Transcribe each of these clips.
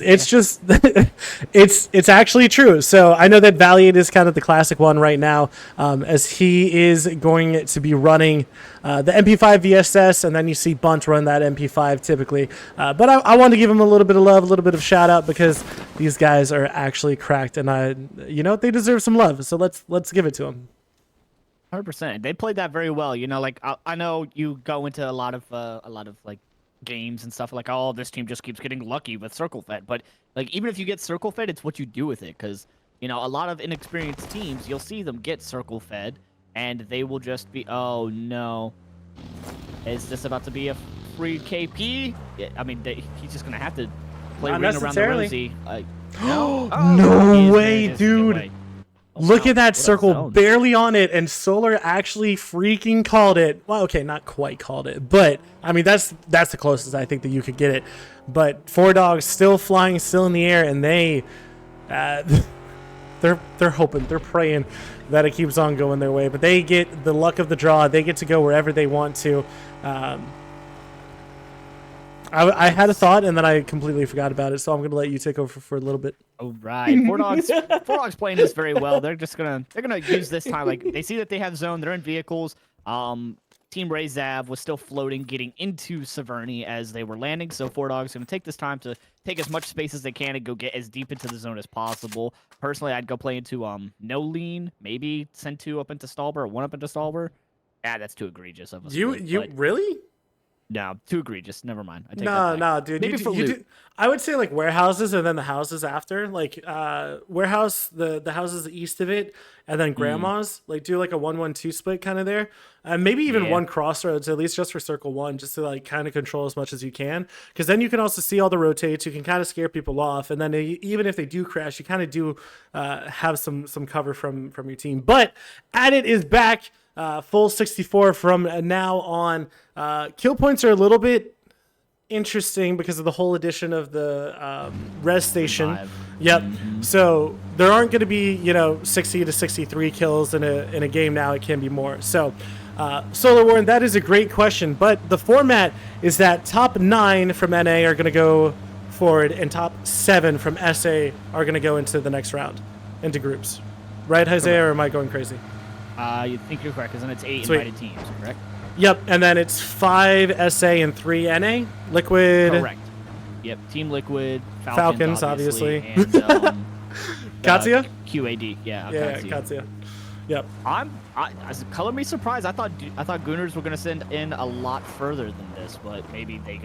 it's just it's actually true. So I know that Valiant is kind of the classic one right now, as he is going to be running the MP5 VSS, and then you see Bunt run that MP5 typically. But I want to give him a little bit of love, a little bit of shout out, because these guys are actually cracked, and they deserve some love. So let's give it to them. 100%. They played that very well. Like I know you go into a lot of like games and stuff like, oh, this team just keeps getting lucky with circle fed, but like even if you get circle fed, it's what you do with it, because a lot of inexperienced teams, you'll see them get circle fed and they will just be, oh no, is this about to be a free KP? Yeah, I mean, he's just gonna have to play ring around the rosy. Like, no, no way, dude. Look at that circle, barely on it, and Solar actually freaking called it. Well, okay, not quite called it, but I mean that's the closest I think that you could get it. But Four Dogs still flying, still in the air, and they're hoping, they're praying that it keeps on going their way. But they get the luck of the draw. They get to go wherever they want to. I had a thought, and then I completely forgot about it, so I'm going to let you take over for a little bit. All right. Four Dogs playing this very well. They're gonna use this time. Like, they see that they have zone, they're in vehicles. Team Ray Zav was still floating, getting into Severny as they were landing, so Four Dogs gonna take this time to take as much space as they can and go get as deep into the zone as possible. Personally, I'd go play into no lean, maybe send 2 up into Stalber or 1 up into Stalber. Ah, that's too egregious of a split, You really? No, too egregious. Never mind. I take no, dude. Maybe for loot. I would say like warehouses and then the houses after. Like warehouse, the houses east of it, and then grandma's. Like do like a 1-1-2 split kind of there. Maybe even 1 crossroads, at least just for circle 1, just to like kind of control as much as you can. Because then you can also see all the rotates. You can kind of scare people off, and then even if they do crash, you kind of do have some cover from your team. But Adit is back. Full 64 from now on. Kill points are a little bit interesting because of the whole addition of the res station. Yep. So there aren't going to be 60 to 63 kills in a game now. It can be more. So Solar Warren, that is a great question. But the format is that top 9 from NA are going to go forward, and top 7 from SA are going to go into the next round, into groups. Right, Isaiah, or am I going crazy? You think you're correct, because then it's 8 Sweet. invited teams, correct? Yep, and then it's 5 SA and 3 NA. Liquid. Correct. Yep, Team Liquid, Falcons obviously. And Katsuya? QAD, yeah. Katsuya. Yep. Color me surprised. I thought Gooners were going to send in a lot further than this, but maybe they,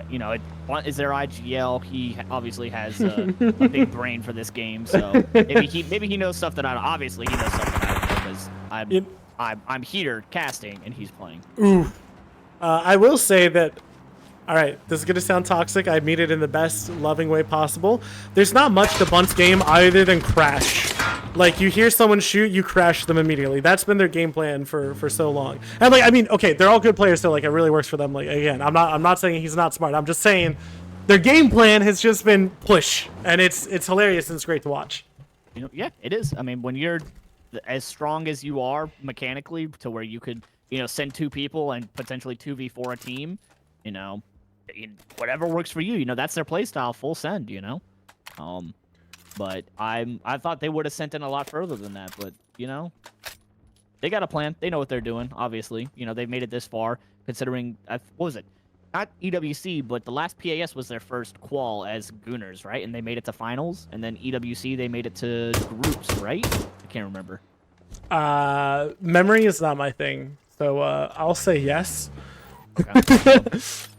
is their IGL. He obviously has a big brain for this game, so maybe he knows stuff that I don't. Obviously, he knows stuff that I don't know, because I'm here casting and he's playing. Ooh. I will say that. All right, this is going to sound toxic. I mean it in the best loving way possible. There's not much to Bunt's game other than crash. Like, you hear someone shoot, you crash them immediately. That's been their game plan for so long. And like, I mean, okay, they're all good players, so like it really works for them. Like, again, I'm not saying he's not smart. I'm just saying their game plan has just been push, and it's hilarious and it's great to watch. Yeah, it is. I mean, when you're as strong as you are mechanically, to where you could, send 2 people and potentially 2v4 a team, whatever works for you, that's their play style, full send, but I thought they would have sent in a lot further than that, but they got a plan. They know what they're doing, obviously. They've made it this far, considering what was it, not EWC, but the last PAS was their first qual as Gooners, right? And they made it to finals, and then EWC, they made it to groups, right? I can't remember. Memory is not my thing, so I'll say yes. Okay.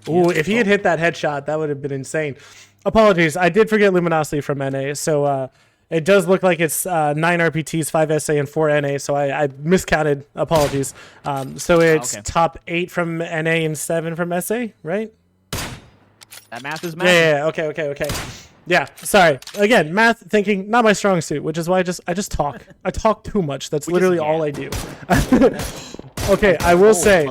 Ooh, if he had hit that headshot, that would have been insane. Apologies, I did forget Luminosity from NA, so it does look like it's 9 RPTs, 5 SA, and 4 NA, so I miscounted. Apologies. So it's top 8 from NA and 7 from SA, right? That math is math. Yeah, okay. Yeah, sorry. Again, math thinking, not my strong suit, which is why I just talk. I talk too much. That's literally all I do. Okay, I will say,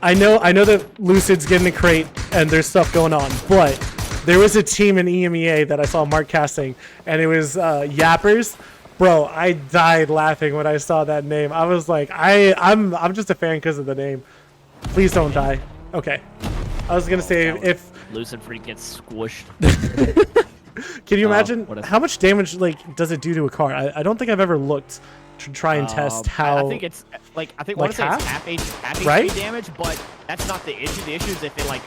I know that Lucid's getting a crate and there's stuff going on, but there was a team in EMEA that I saw Mark casting, and it was Yappers. Bro, I died laughing when I saw that name. I was like, I'm just a fan because of the name. Please don't die. Okay. I was gonna say if Lucid Freak gets squished. Can you imagine What is how much damage like does it do to a car? I don't think I've ever looked to try and test how. I think it's like I like want to say it's half right? HP damage, but that's not the issue. The issue is if it like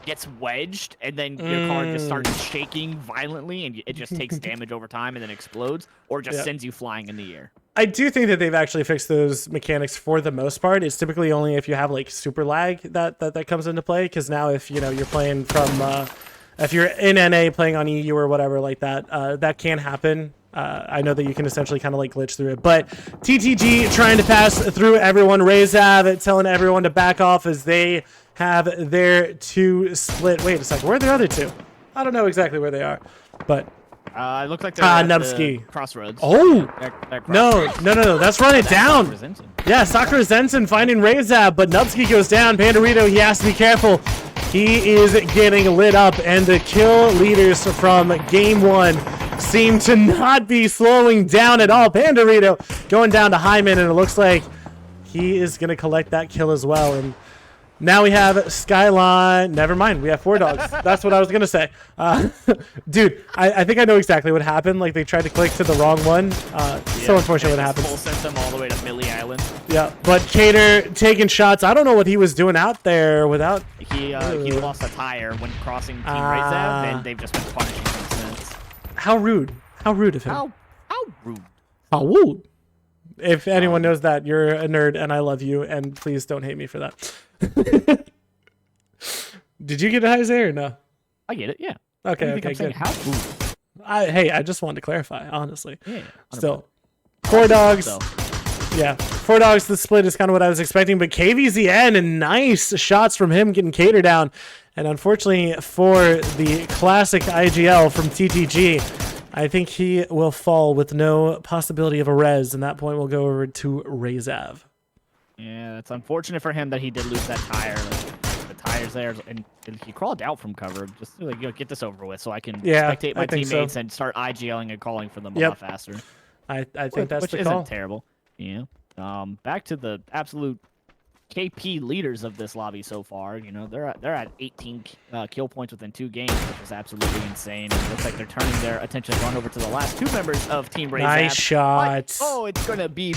gets wedged and then your car just starts shaking violently and it just takes damage over time and then explodes, or just sends you flying in the air. I do think that they've actually fixed those mechanics for the most part. It's typically only if you have like super lag that comes into play. Because now if you're playing from if you're in NA playing on EU or whatever like that, that can happen. I know that you can essentially kind of like glitch through it, but TTG trying to pass through everyone. Razav telling everyone to back off as they have their 2 split. Wait a second, where are the other 2? I don't know exactly where they are, but it looks like they're at Nubsky. the crossroads. Oh, they're no, that's Run It Down. Yeah, Sakura Zenson finding Razab, but Nubsky goes down. Pandorito, he has to be careful. He is getting lit up, and the kill leaders from game 1 seem to not be slowing down at all. Pandorito going down to Hyman, and it looks like he is going to collect that kill as well. And now we have Skyline. Never mind. We have 4 dogs. That's what I was going to say. Dude, I think I know exactly what happened. Like, they tried to click to the wrong one. So unfortunate what happened. Full sent them all the way to Millie Island. Yeah, but Cater taking shots. I don't know what he was doing out there without... He lost a tire when crossing Team Razav, and they've just been punishing him since. How rude. How rude of him. How rude. How rude. If anyone knows that, you're a nerd, and I love you, and please don't hate me for that. Did you get a high Zay or no? I get it, yeah. Okay, good. How rude. Hey, I just wanted to clarify, honestly. Yeah. Still, 4 dogs. So. Yeah, 4 dogs. The split is kind of what I was expecting, but KVZN and nice shots from him getting Cater down. And unfortunately for the classic IGL from TTG, I think he will fall with no possibility of a res, and that point will go over to Razav. Yeah, it's unfortunate for him that he did lose that tire. Like, the tire's there, and he crawled out from cover just to get this over with, so I can spectate my teammates and start IGLing and calling for them a lot faster. I think that's which the isn't call. Terrible. Yeah. Back to the absolute KP leaders of this lobby so far. You know, they're at 18 kill points within 2 games, which is absolutely insane. And it looks like they're turning their attention run over to the last 2 members of Team Razav. Nice shots. It's gonna be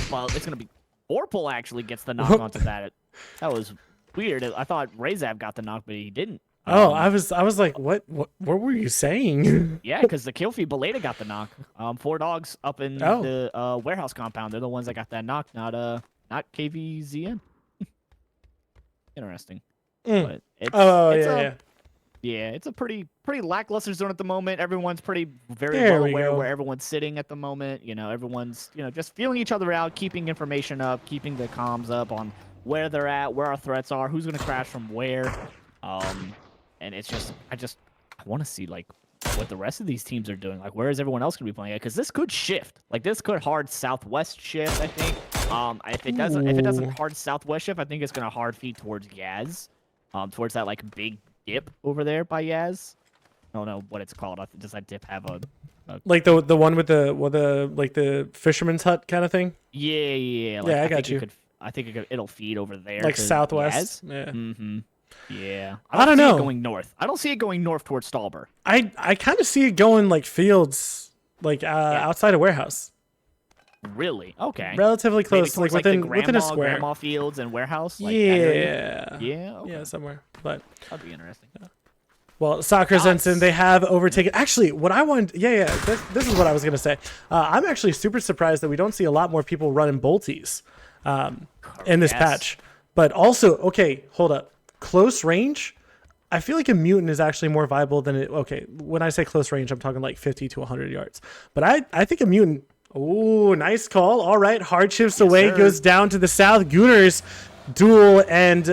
Orpal actually gets the knock onto that. That was weird. I thought Razav got the knock, but he didn't. I was like, what were you saying? Yeah, because the kill feed Beleda got the knock. 4 dogs up in the warehouse compound. They're the ones that got that knock, not KVZN. Interesting. But it's a pretty lackluster zone at the moment. Everyone's very well aware where everyone's sitting at the moment. You know, everyone's just feeling each other out, keeping information up, keeping the comms up on where they're at, where our threats are, who's gonna crash from where. And it's just I want to see like what the rest of these teams are doing. Like, where is everyone else gonna be playing at? Because this could shift. Like, this could hard southwest shift, I think. If it doesn't hard southwest shift, I think it's gonna hard feed towards Yaz, towards that like big dip over there by Yaz. I don't know what it's called. Does that dip have a like the one with the like the fisherman's hut kind of thing? Yeah. Like, yeah, I got you. I think it'll feed over there. Like southwest. Yaz. Yeah. Mm-hmm. Yeah. I don't know. It going north. I don't see it going north towards Stalber. I kind of see it going like fields, like outside a warehouse. Really? Okay. Relatively close, like within a square. Grandma fields and warehouse. Like yeah. Yeah. Okay. Yeah, somewhere. But that'd be interesting. Yeah. Well, Sakura Zenson, they have overtaken. Actually, what I wanted, this is what I was gonna say. I'm actually super surprised that we don't see a lot more people running bolties in this patch. But also, okay, hold up. Close range, I feel like a mutant is actually more viable than it. Okay, when I say close range, I'm talking like 50 to 100 yards. But I think a mutant. Oh, nice call. All right, hardships away goes down to the south. Gooners duel and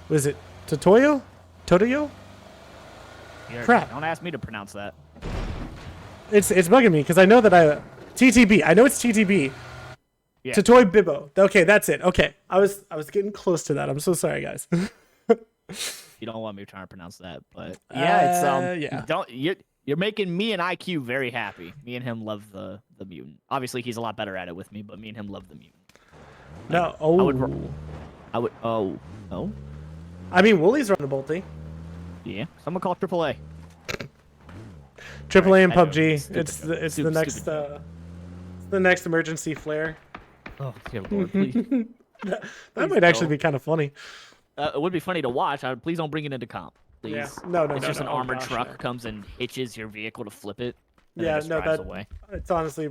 was it Totoyo? Crap. Don't ask me to pronounce that. It's bugging me because I know that TTB. I know it's TTB. Yeah. Totoy Bibbo. Okay, that's it. Okay, I was getting close to that. I'm so sorry, guys. You don't want me trying to pronounce that, but it's You're making me and IQ very happy. Me and him love the mutant. Obviously, he's a lot better at it with me, but me and him love the mutant. No. I would. Oh no. I mean, Woolie's running a bolty. Yeah. Someone call AAA. AAA and I know, PUBG. stupid It's joke. the next Stupid joke. the next emergency flare. Oh, dear Lord, please. That Please might actually don't. be kind of funny. It would be funny to watch. Please don't bring it into comp. Please. Yeah. No. It's just an Oh, armored gosh, truck no. comes and hitches your vehicle to flip it. And Yeah, then just no, drives that away. it's honestly,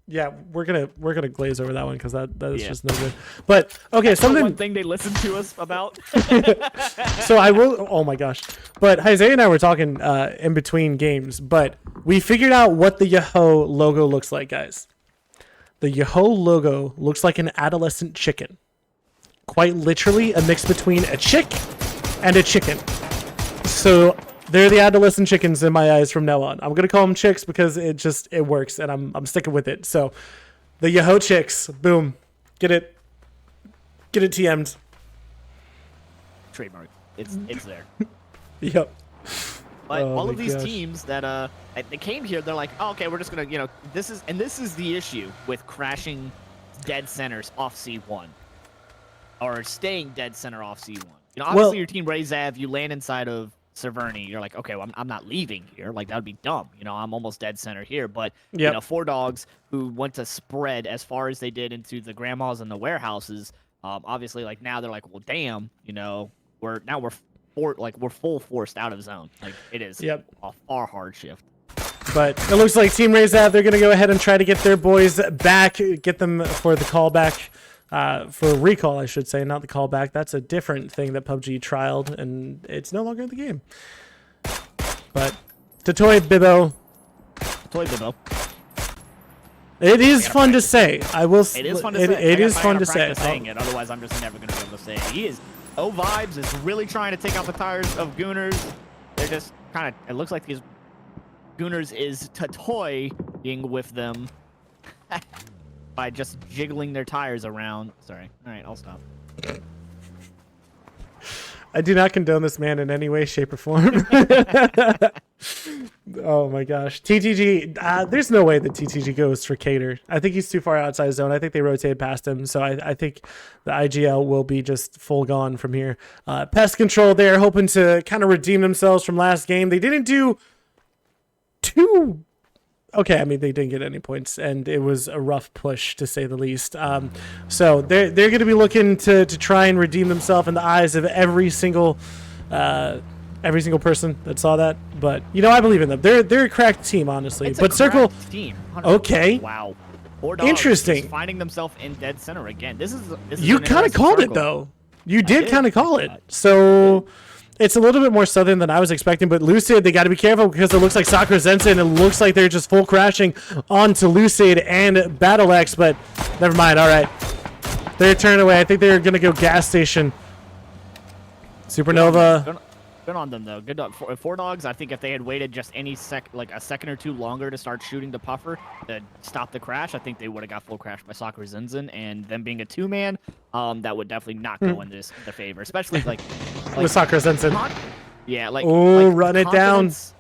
yeah, we're gonna glaze over that one because that is Yeah. just no good. But okay, That's the something. one thing they listen to us about. So I will. Oh my gosh! But Isaiah and I were talking in between games, but we figured out what the Yoho logo looks like, guys. The Yoho logo looks like an adolescent chicken. Quite literally, a mix between a chick and a chicken. So they're the adolescent chickens in my eyes from now on. I'm gonna call them chicks because it works, and I'm sticking with it. So the Yoho chicks, boom, get it TM'd. Trademark. It's there. Yep. But Oh all my of these gosh. teams that they came here, they're like, oh, okay, we're just gonna, this is the issue with crashing dead centers off C1, or staying dead center off C1. Obviously Well- your team Razav, you land inside of Severny, you're like, okay, well, I'm not leaving here. Like that would be dumb. I'm almost dead center here. But Yep. 4 dogs who went to spread as far as they did into the grandmas and the warehouses. Obviously, like now they're like, well, damn, we're full forced out of zone. Like it is Yep. a far hard shift. But it looks like Team Razav, they're going to go ahead and try to get their boys back, get them for the callback, for recall, I should say, not the callback. That's a different thing that PUBG trialed, and it's no longer in the game. But Toy Bibbo, Toy Bibbo. it is fun to say. I will. It is fun to say. It is fun to say. Saying it, otherwise I'm just never going to be able to say it. He is. O Vibes is really trying to take out the tires of Gooners. They're just kind of. It looks like these Gooners is toying with them by just jiggling their tires around. Sorry. All right, I'll stop. I do not condone this man in any way, shape, or form. Oh my gosh. TTG, there's no way that TTG goes for Cater. I think he's too far outside zone. I think they rotated past him. So I think the IGL will be just full gone from here. Pest Control there, hoping to kind of redeem themselves from last game. They didn't do too... Okay, I mean, they didn't get any points, and it was a rough push, to say the least. So they're going to be looking to try and redeem themselves in the eyes of every single person that saw that. But I believe in them. They're a cracked team, honestly. It's but a Circle, cracked team. 100%. okay, Wow. 4 dogs Interesting. just finding themselves in dead center again. This is you an kind of interesting called it circle. though. You did did. kind of call it. So it's a little bit more southern than I was expecting. But Lucid, they got to be careful because it looks like Sakura Zensen. It looks like they're just full crashing onto Lucid and Battle X. But never mind. All right, they're turning away. I think they're gonna go gas station. Supernova. Good on them though. Good dog. 4 dogs. I think if they had waited just a second or two longer to start shooting the puffer to stop the crash, I think they would have got full crash by Sakura Zinzin. And them being a 2-man, that would definitely not go in their favor, especially like With Sakura Zensen. Yeah, like run it down. confidence-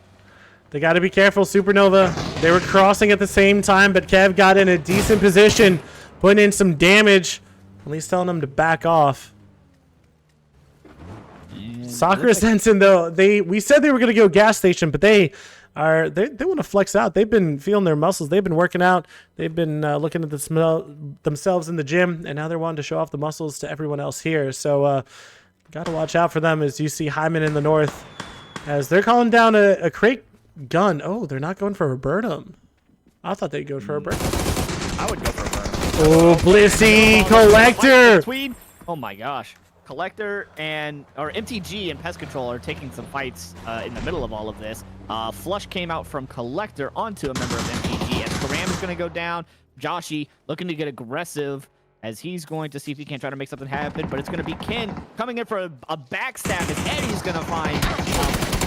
They got to be careful. Supernova. They were crossing at the same time, but Kev got in a decent position, putting in some damage. At least telling them to back off. Sakura Zensen, though, we said they were going to go gas station, but they want to flex out. They've been feeling their muscles. They've been working out. They've been looking at themselves in the gym, and now they're wanting to show off the muscles to everyone else here. So got to watch out for them as you see Hyman in the north, as they're calling down a crate gun. Oh, they're not going for a Burnham. I thought they'd go for a Burnham. I would go for a burn. Oh, Blissey Collector. Tweed. Oh my gosh. Collector or MTG and Pest Control are taking some fights in the middle of all of this. Flush came out from Collector onto a member of MTG, and Karam is going to go down. Joshi looking to get aggressive as he's going to see if he can try to make something happen, but it's going to be Ken coming in for a backstab as Eddie's going to find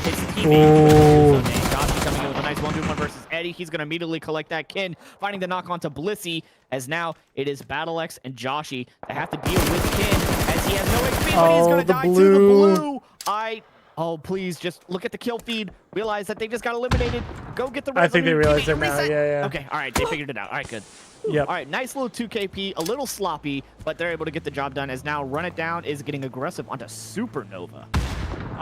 his teammate. Joshi coming in with a nice 1v1 versus Eddie. He's going to immediately collect that. Ken finding the knock onto Blissey, as now it is Battle X and Joshi that have to deal with Ken as he has no XP, but he's going to die to the blue. Oh, please, just look at the kill feed. Realize that they just got eliminated. Go get the res. I think they realized it now. Reset. Yeah. Okay, all right, they figured it out. All right, good. Yep. All right, nice little 2KP, a little sloppy, but they're able to get the job done as now Run It Down is getting aggressive onto Supernova.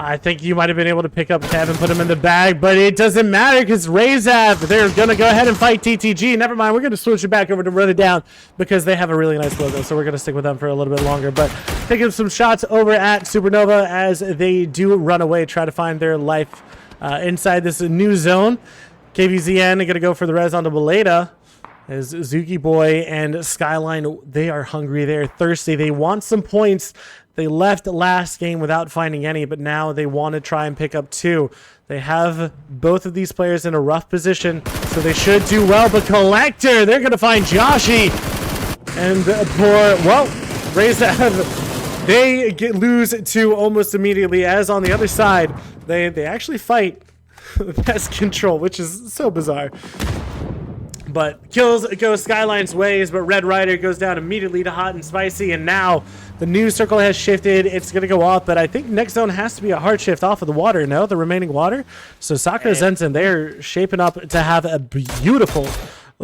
I think you might have been able to pick up Kev and put him in the bag, but it doesn't matter because Razab, they're going to go ahead and fight TTG. Never mind, we're going to switch it back over to Run It Down because they have a really nice logo, so we're going to stick with them for a little bit longer. But taking some shots over at Supernova as they do run away, try to find their life inside this new zone. KVZN are going to go for the res onto Beleda. As Zuki Boy and Skyline, they are hungry, they're thirsty, they want some points. They left last game without finding any, but now they want to try and pick up 2. They have both of these players in a rough position, so they should do well. But Collector, they're going to find Joshi. And they lose 2 almost immediately, as on the other side, they actually fight Pest Control, which is so bizarre. But kills go Skyline's ways, but Red Rider goes down immediately to Hot and Spicy, and now the new circle has shifted. It's going to go off, but I think next zone has to be a hard shift off of the water, no? The remaining water? So Sakura Zenton, they're shaping up to have a beautiful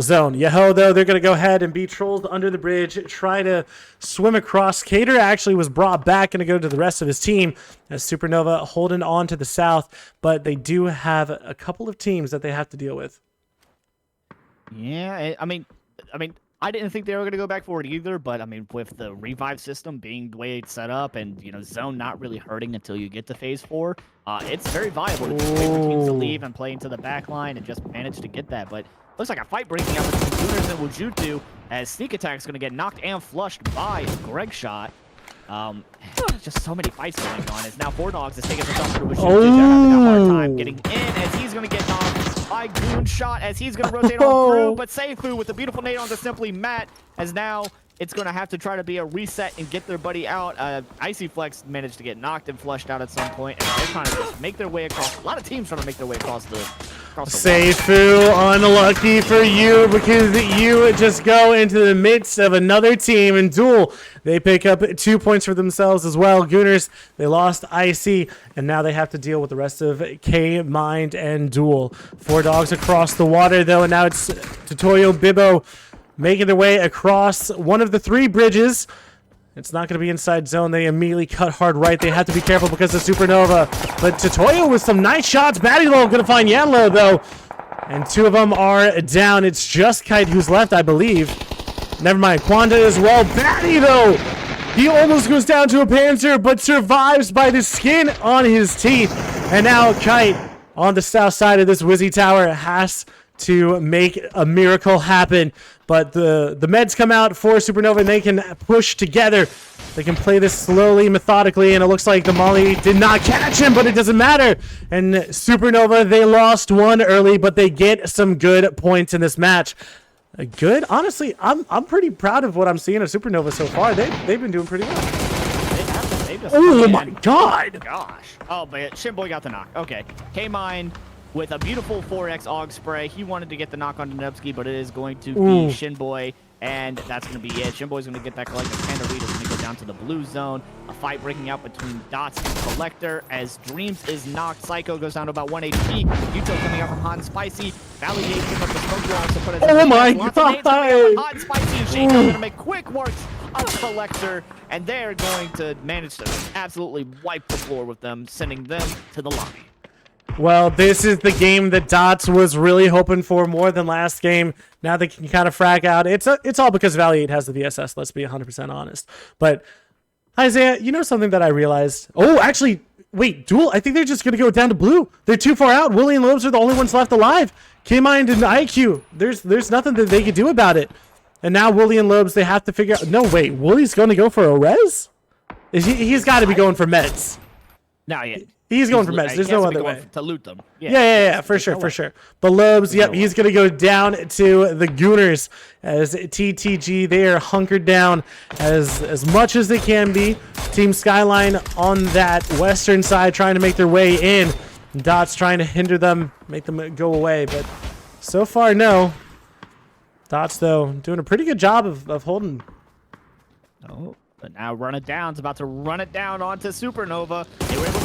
zone. Yaho, though, they're going to go ahead and be trolled under the bridge, try to swim across. Cater actually was brought back, going to go to the rest of his team as Supernova holding on to the south, but they do have a couple of teams that they have to deal with. Yeah, I mean, I didn't think they were going to go back forward either, but I mean, with the revive system being the way it's set up and, you know, zone not really hurting until you get to phase 4, it's very viable to just wait for teams to leave and play into the back line and just manage to get that. But looks like a fight breaking out between Gooners and Wujutsu as Sneak Attack is going to get knocked and flushed by Greg Shot. Just so many fights going on as now 4 Dogs is taking the top through Wujutsu. They're having a hard time getting in as he's going to get knocked by Goon Shot as he's going to rotate on through, but Seifu with the beautiful nade onto Simply Matt as now it's going to have to try to be a reset and get their buddy out. Icy Flex managed to get knocked and flushed out at some point, and they're trying to just make their way across. A lot of teams trying to make their way across the Seifu, unlucky for you because you just go into the midst of another team and Duel. They pick up 2 points for themselves as well. Gooners, they lost Icy, and now they have to deal with the rest of K-Mind and Duel. 4 Dogs across the water, though, and now it's Totoyo Bibbo making their way across one of the 3 bridges. It's not going to be inside zone. They immediately cut hard right. They have to be careful because of Supernova. But Totoyo with some nice shots. Battylol going to find Yanlo, though. And 2 of them are down. It's just Kite who's left, I believe. Never mind. Quanda as well. Batty, though. He almost goes down to a Panzer, but survives by the skin on his teeth. And now Kite on the south side of this Wizzy Tower has to make a miracle happen. But the meds come out for Supernova and they can push together. They can play this slowly, methodically, and it looks like the Molly did not catch him, but it doesn't matter. And Supernova, they lost 1 early, but they get some good points in this match. Good? Honestly, I'm pretty proud of what I'm seeing of Supernova so far. They've been doing pretty well. Oh my god! Gosh. Oh, but Shinboy got the knock. Okay. K-Mind with a beautiful 4x AUG spray. He wanted to get the knock on Denebski, but it is going to be Shinboy, and that's going to be it. Shinboy's going to get that collective Panda lead. Is going to go down to the blue zone. A fight breaking out between Dots and Collector as Dreams is knocked. Psycho goes down to about 1 HP. Yuto coming out from Hot and Spicy. Valley 8 picking up the smoke wall to put it oh my god! Hot and Spicy and Shane are going to make quick works of Collector, and they're going to manage to absolutely wipe the floor with them, sending them to the lobby. Well, this is the game that Dots was really hoping for more than last game. Now they can kind of frag out. It's all because Valley 8 has the VSS, let's be 100% honest. But, Isaiah, you know something that I realized? Oh, actually, wait, Duel, I think they're just going to go down to blue. They're too far out. Willie and Lobes are the only ones left alive. K-Mind and IQ, there's nothing that they can do about it. And now Willie and Lobes, they have to figure out... No, wait, Willie's going to go for a res? He's got to be going for meds. No, yeah. He's going for meds. There's no other way. To loot them. Yeah, for sure. But Lobes, yep, he's going to go down to the Gooners as TTG. They are hunkered down as much as they can be. Team Skyline on that western side trying to make their way in. Dots trying to hinder them, make them go away. But so far, no. Dots, though, doing a pretty good job of holding. Oh. But now Run It Down's about to run it down onto Supernova.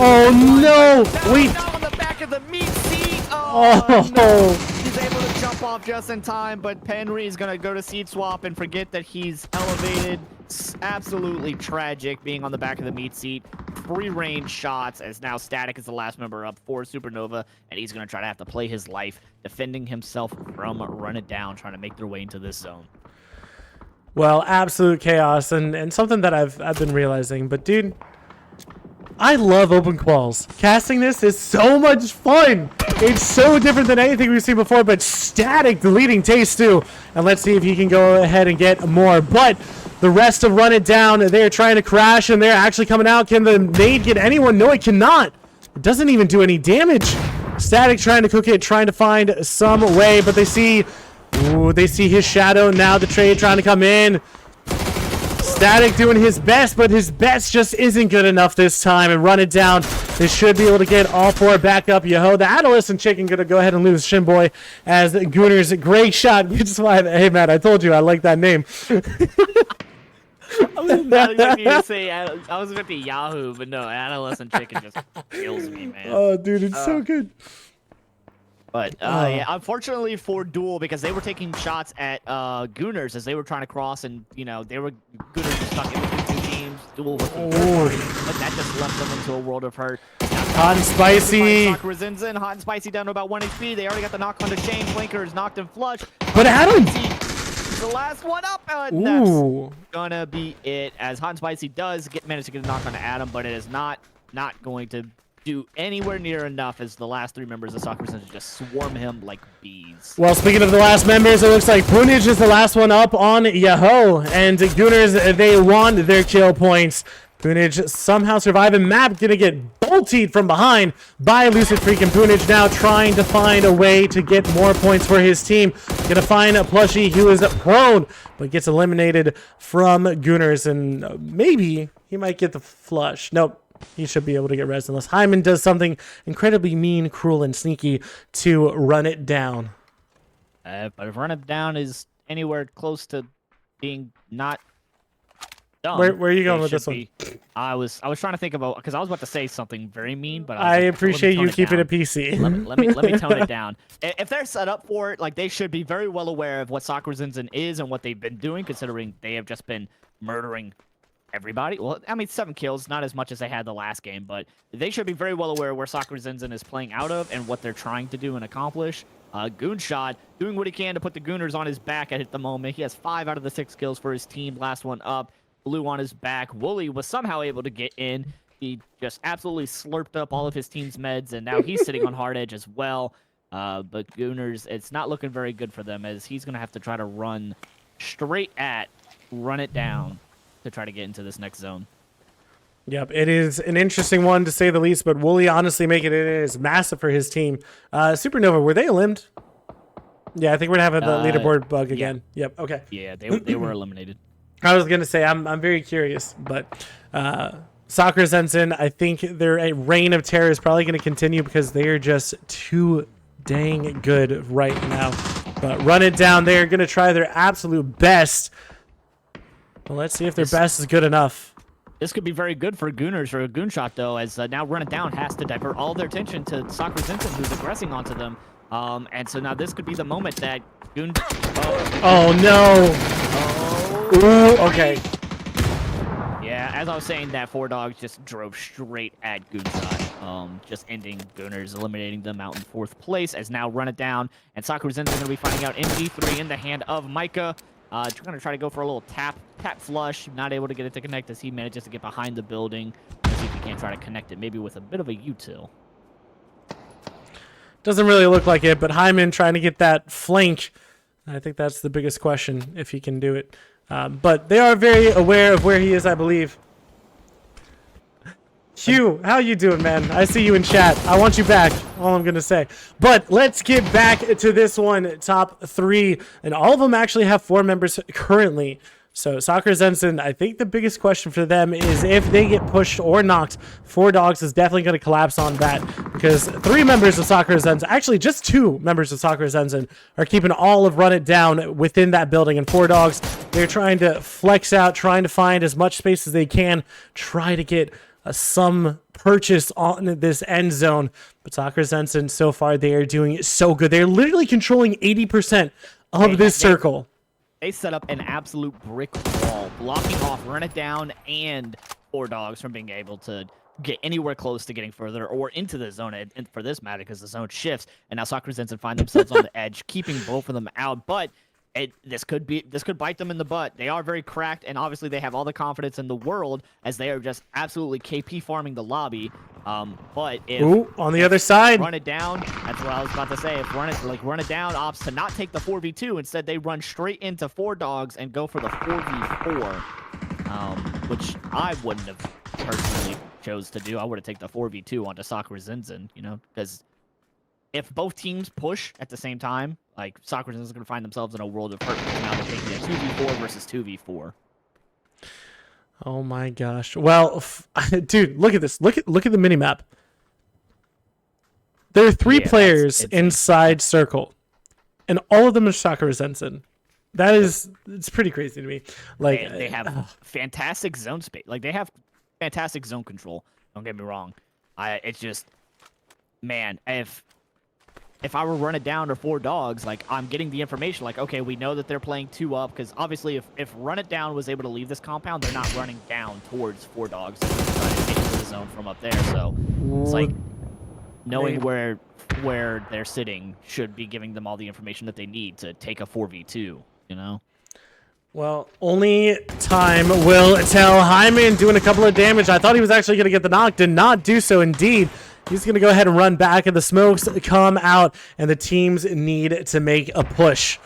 Oh no! Wait! On the back of the meat seat. Oh no! He's able to jump off just in time, but Penry is gonna go to seat swap and forget that he's elevated. It's absolutely tragic being on the back of the meat seat. free range shots as now Static is the last member up for Supernova, and he's going to try to have to play his life defending himself from Run It Down, trying to make their way into this zone. Well, absolute chaos, and something that I've been realizing. But dude, I love open quals. Casting this is so much fun. It's so different than anything we've seen before, but Static deleting Taste too. And let's see if he can go ahead and get more. But the rest of Run It Down, they're trying to crash, and they're actually coming out. Can the nade get anyone? No, it cannot. It doesn't even do any damage. Static trying to cook it, trying to find some way, but they see his shadow. Now the trade trying to come in. Static doing his best, but his best just isn't good enough this time. And Run It Down, they should be able to get all four back up. Yo-ho, the adolescent chicken gonna go ahead and lose Shinboy as Gooner's great shot. Which is why, hey man, I told you I like that name. I was not expecting you to say, I was expecting Yahoo, but no, adolescent chicken just kills me, man. Oh, dude, it's so good. But yeah, unfortunately for Duel, because they were taking shots at Gooners as they were trying to cross, and they were Gooners were stuck in between two teams. Duel was but that just left them into a world of hurt. Hot and spicy. Hot and spicy down to about 1 HP. They already got the knock on the chain. Blinker is knocked and flush. But Adam, the last one up, and that's gonna be it. As Hot and Spicy does manage to get a knock on Adam, but it is not going to do anywhere near enough as the last three members of Soccer Center just swarm him like bees. Well, speaking of the last members, it looks like Punij is the last one up on Yahoo, and Gooners, they want their kill points. Punij somehow surviving. Map gonna get bolted from behind by Lucid Freak, and Punij now trying to find a way to get more points for his team. Gonna find a Plushie who is prone, but gets eliminated from Gooners, and maybe he might get the flush. Nope. He should be able to get res unless Hyman does something incredibly mean, cruel, and sneaky to Run It Down. But if Run It Down is anywhere close to being not done, where are you going with this one? I was trying to think about, because I was about to say something very mean, but I appreciate you keeping it PC. Let me tone it down. If they're set up for it, like, they should be very well aware of what Soccer Zinzin is and what they've been doing, considering they have just been murdering everybody. Well, I mean, 7 kills, not as much as they had the last game, but they should be very well aware where Soccer Zinzin is playing out of and what they're trying to do and accomplish. Goonshot doing what he can to put the Gooners on his back at the moment. He has 5 out of the 6 kills for his team. Last one up, Blue on his back. Wooly was somehow able to get in. He just absolutely slurped up all of his team's meds, and now he's sitting on hard edge as well. But Gooners, it's not looking very good for them, as he's going to have to try to run straight at Run It Down to try to get into this next zone. Yep, it is an interesting one to say the least, but Wooly honestly making it is massive for his team. Supernova, were they eliminated? Yeah, I think we're gonna have the leaderboard bug again. Yeah. Yep, okay. Yeah, they were eliminated. I was gonna say I'm very curious, but Soccer Zensen, I think their reign of terror is probably gonna continue because they are just too dang good right now. But Run It Down, they're gonna try their absolute best. Well, let's see if their best is good enough. This could be very good for Gooners or a Goonshot, though, as now Run It Down has to divert all of their attention to Soccer Zinzin, who's aggressing onto them. And so now this could be the moment that Goon... Oh, no. Oh. Ooh, okay. Yeah, as I was saying, that 4 dogs just drove straight at Goonshot, just ending Gooners, eliminating them out in 4th place, as now Run It Down, and Soccer Zinzin going to be finding out MG3 in the hand of Micah. Going to try to go for a little tap flush. Not able to get it to connect as he manages to get behind the building. Let's see if he can't try to connect it, maybe with a bit of a util. Doesn't really look like it, but Hyman trying to get that flank. I think that's the biggest question, if he can do it. But they are very aware of where he is, I believe. Hugh, how you doing, man? I see you in chat. I want you back, all I'm going to say. But let's get back to this one, top 3. And all of them actually have 4 members currently. So Soccer Zensen, I think the biggest question for them is if they get pushed or knocked, 4 dogs is definitely going to collapse on that. Because 3 members of Soccer Zensen, actually just 2 members of Soccer Zensen, are keeping all of Run It Down within that building. And 4 dogs, they're trying to flex out, trying to find as much space as they can, try to get some purchase on this end zone. But Soccer Zensen, so far, they are doing so good. They're literally controlling 80% of this circle. They set up an absolute brick wall, blocking off Run It Down and 4 dogs from being able to get anywhere close to getting further or into the zone and for this matter because the zone shifts and now Soccer Zenson find themselves on the edge, keeping both of them out. But this could bite them in the butt. They are very cracked, and obviously they have all the confidence in the world as they are just absolutely KP farming the lobby. But if on the other side, run it down. That's what I was about to say. If run it down, opts to not take the 4v2. Instead, they run straight into 4 dogs and go for the 4v4, which I wouldn't have personally chose to do. I would have taken the 4v2 onto Soccer Zenson, you know, because if both teams push at the same time, like Soccer Zenson's going to find themselves in a world of hurt. Now they're taking a 2v4 versus 2v4. Oh my gosh. Well, dude, look at this. Look at the minimap. There are 3 players inside circle, and all of them are Soccer Zenson. It's pretty crazy to me. Like they have fantastic zone space. Like they have fantastic zone control. Don't get me wrong. It's just, man, if I were run it down to 4 dogs, like I'm getting the information, like okay, we know that they're playing 2 up because obviously if run it down was able to leave this compound, they're not running down towards 4 dogs. They're trying to get into the zone from up there. So it's like knowing where they're sitting should be giving them all the information that they need to take a 4v2. You know. Well, only time will tell. Hyman doing a couple of damage. I thought he was actually going to get the knock. Did not do so indeed. He's going to go ahead and run back, and the smokes come out, and the teams need to make a push.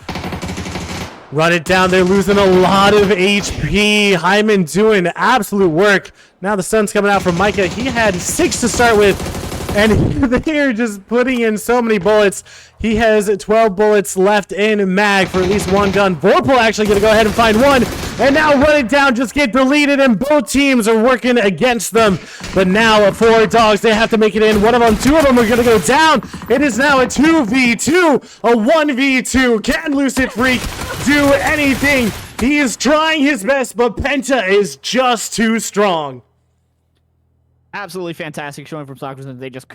Run it down. They're losing a lot of HP. Hyman doing absolute work. Now the sun's coming out from Micah. He had 6 to start with, and they're just putting in so many bullets. He has 12 bullets left in mag for at least 1 gun. Vorpal actually going to go ahead and find 1. And now Run It Down just get deleted, and both teams are working against them. But now 4 dogs, they have to make it in. 2 of them are going to go down. It is now a 2v2, a 1v2. Can Lucid Freak do anything? He is trying his best, but Penta is just too strong. Absolutely fantastic showing from Soccer Zenson. They just